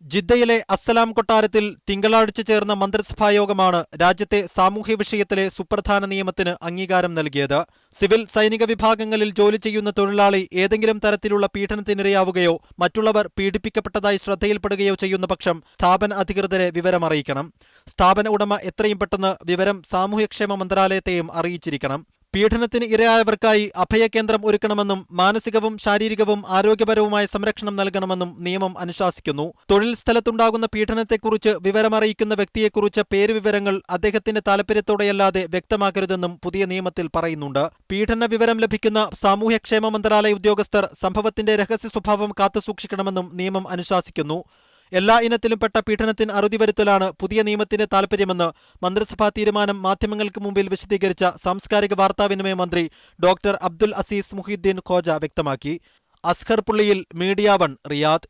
ജിദ്ദയിലെ അസ്സലാം കൊട്ടാരത്തിൽ തിങ്കളാഴ്ച ചേർന്ന മന്ത്രിസഭായോഗമാണ് രാജ്യത്തെ സാമൂഹ്യ വിഷയത്തിലെ സുപ്രധാന നിയമത്തിന് അംഗീകാരം നൽകിയത്. സിവിൽ സൈനിക വിഭാഗങ്ങളിൽ ജോലി ചെയ്യുന്ന തൊഴിലാളി ഏതെങ്കിലും തരത്തിലുള്ള പീഡനത്തിനിരയാവുകയോ മറ്റുള്ളവർ പീഡിപ്പിക്കപ്പെട്ടതായി ശ്രദ്ധയിൽപ്പെടുകയോ ചെയ്യുന്ന പക്ഷം സ്ഥാപന അധികൃതരെ വിവരമറിയിക്കണം. സ്ഥാപന ഉടമ എത്രയും പെട്ടെന്ന് വിവരം സാമൂഹ്യക്ഷേമ മന്ത്രാലയത്തെയും അറിയിച്ചിരിക്കണം. പീഡനത്തിന് ഇരയായവർക്കായി അഭയകേന്ദ്രം ഒരുക്കണമെന്നും മാനസികവും ശാരീരികവും ആരോഗ്യപരവുമായ സംരക്ഷണം നൽകണമെന്നും നിയമം അനുശാസിക്കുന്നു. തൊഴിൽ സ്ഥലത്തുണ്ടാകുന്ന പീഡനത്തെക്കുറിച്ച് വിവരമറിയിക്കുന്ന വ്യക്തിയെക്കുറിച്ച് പേരുവിവരങ്ങൾ അദ്ദേഹത്തിന്റെ താൽപര്യത്തോടെയല്ലാതെ വ്യക്തമാക്കരുതെന്നും പുതിയ നിയമത്തിൽ പറയുന്നുണ്ട്. പീഡന വിവരം ലഭിക്കുന്ന സാമൂഹ്യക്ഷേമ മന്ത്രാലയ ഉദ്യോഗസ്ഥർ സംഭവത്തിന്റെ രഹസ്യ സ്വഭാവം കാത്തുസൂക്ഷിക്കണമെന്നും നിയമം അനുശാസിക്കുന്നു. എല്ലാ ഇനത്തിലും പെട്ട പീഡനത്തിന് അറുതി വരുത്തലാണ് പുതിയ നിയമത്തിന്റെ താൽപര്യമെന്ന് മന്ത്രിസഭാ തീരുമാനം മാധ്യമങ്ങൾക്ക് മുമ്പിൽ വിശദീകരിച്ച സാംസ്കാരിക വാർത്താവിനിമയ മന്ത്രി doctor Abdul Aziz Muhiddin Khoja വ്യക്തമാക്കി. അസ്ഹർ പുള്ളിയിൽ, മീഡിയ 1, റിയാദ്.